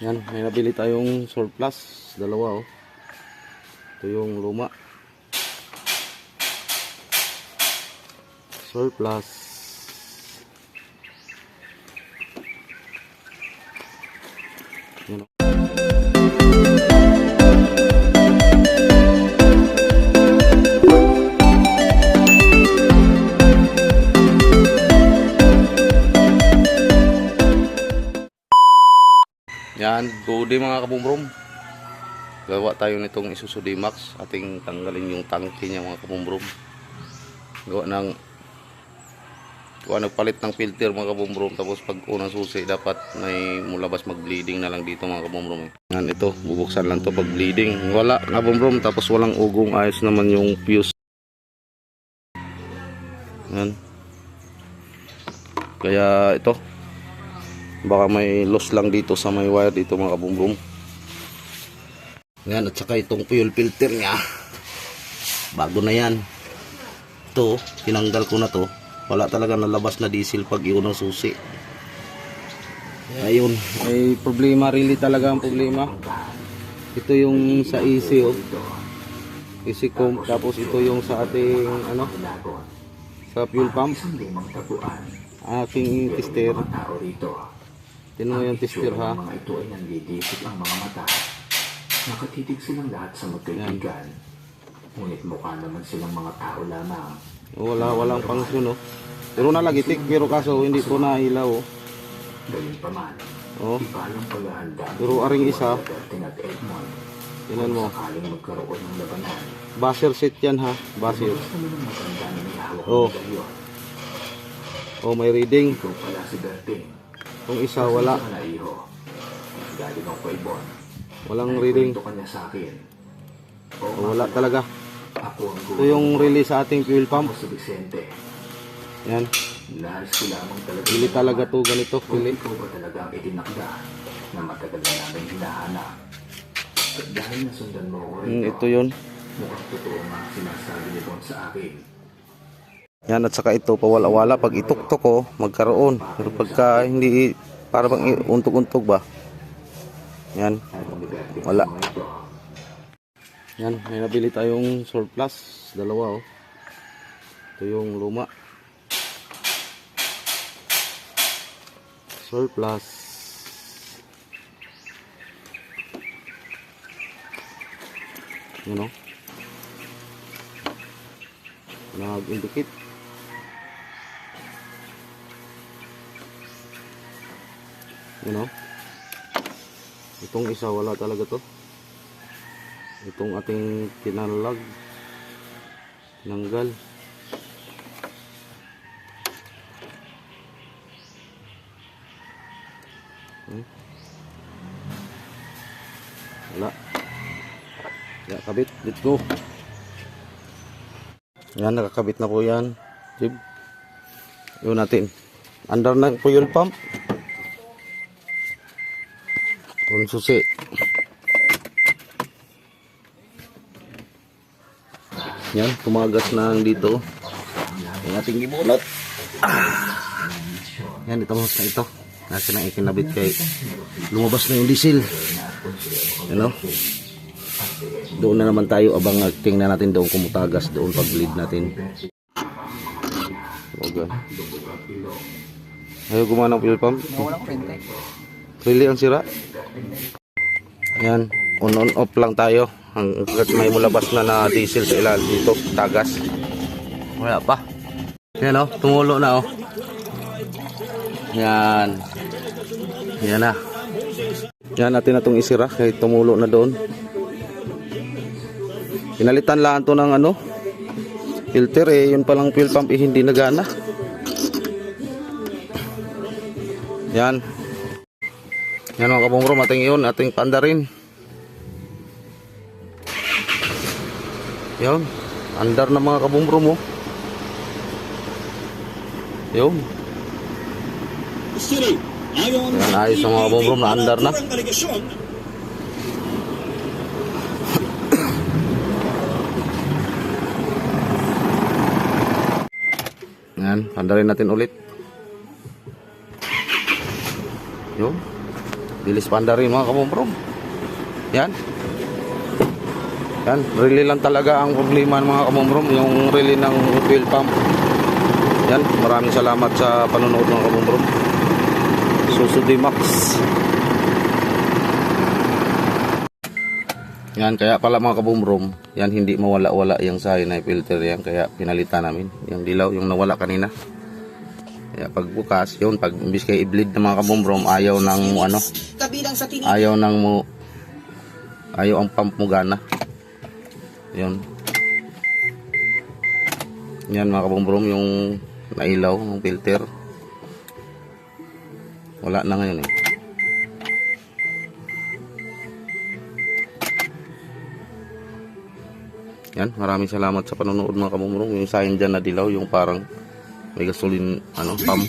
Yan, may nabili tayong surplus, dalawa oh. Ito yung luma. Surplus. Yan. Yan, good day mga kabumbrom. Gawa tayo nitong Isuzu D-Max. Ating tanggalin yung tangke niya mga kabumbrom. Nagpalit ng filter mga kabumbrom. Tapos pag unang susi dapat may mulabas mag-bleeding na lang dito mga kabumbrom. Yan, ito, bubuksan lang to pag bleeding. Wala kabumbrom, tapos walang ugong, ayos naman yung fuse. Yan. Kaya ito, baka may loss lang dito sa may wire dito mga kabumbrom. Yan, at saka itong fuel filter nya bago na yan. Ito, tinanggal ko na to. Wala talaga nalabas na diesel pag iyon ang susi. Ayun, may problema, really talaga ang problema. Ito yung sa AC oh. AC comp, tapos ito yung sa ating ano, sa fuel pump. Aking tester. Tinan mo yung tester ha. Mga ito ay nanlidisip ang mga mata. Nakatitig silang lahat sa magkaibigan. Ngunit mukha naman silang mga tao lamang. Walang pangsyon oh. Pero nalagitik, pero kaso hindi po nailaw oh. Galing pa man. Oh. Iba lang paghahanda. Pero aring isa. At Edmond. Tinan mo. Sakaling magkaroon ng labanan. Buzzer set yan ha. Buzzer. Gusto mo nang maganda na may hawak Oh. ng medalyon. Oh, may reading. Ikaw pala si Berting. Kung isa wala. Pasensya na, iho. Galing ako kay Bon. Walang reading. Naikwento ka niya sa akin. Oh, wala talaga. Ako ang Ito yung release sa ating fuel pump. Ako si Vicente. Yan. Nais ko lamang talaga. Pili talaga to ganito. Kung Pili. ikaw ba talaga ang itinakda na matagal na namin hinahanap. At dahil nasundan mo ko rito, Ito yun. mukhang totoo nga ang sinasabi ni Bon sa akin. Yan, at saka ito pawala-wala. Pag ituktok ko, magkaroon. Pero pagka hindi, para bang untog-untog ba? Yan. Wala. Yan, may nabili tayong surplus. Dalawa oh. Ito yung luma. Surplus. Yan oh. Nag-indicate. Yan oh. Itong isa wala talaga to. Itong ating tinalag, tinanggal. Wala. Ya, kabit. Let's go. Yan, nakakabit na po yan. Jib. Yun natin. Under na fuel pump. Kung susi. Yan, tumagas na dito. Yung ating gibunot. Yan, ito mo na ito. Nasa nang ikinabit kay lumabas na yung diesel. Ano? Doon na naman tayo abang tingnan natin doon kumutagas doon pag bleed natin. Okay. Ayaw gumana ng fuel pump. Really ang sira. Yan, on off lang tayo hanggat may mulabas na diesel sa ilalim dito, tagas. Wala pa. Yan oh, tumulo na oh. Yan. Yan na. Yan, natin na itong isira kahit tumulo na doon. Pinalitan lang to ng ano, filter eh, yun palang fuel pump eh, hindi nagana. Yan. Yan mga kabumbrom, ating yun, ating panda rin. Yun, andar na mga kabumbrom oh. Yun. Yan, ayos na mga kabumbrom, na andar na. Yan, panda rin natin ulit. Yun. Bilis panda rin mga kabumbrong. Yan. Yan, relay lang talaga ang problema ng mga kabumbrong, yung relay ng fuel pump. Yan, maraming salamat sa panonood mga kabumbrong. Susudimax. Yan, kaya pala mga kabumbrong, yan hindi mawala-wala yung cyanide filter yan, kaya pinalitan namin. Yung dilaw, yung nawala kanina. Kaya pagbukas, yun, pag imbis kay i-bleed ng mga kabumbrong, ayaw ng ano, ayaw ang pump mo gana. Yun. Yan mga kabumbrong, yung nailaw ng filter. Wala na ngayon eh. Yan, maraming salamat sa panonood mga kabumbrong. Yung sign dyan na dilaw, yung parang may gasoline, pump.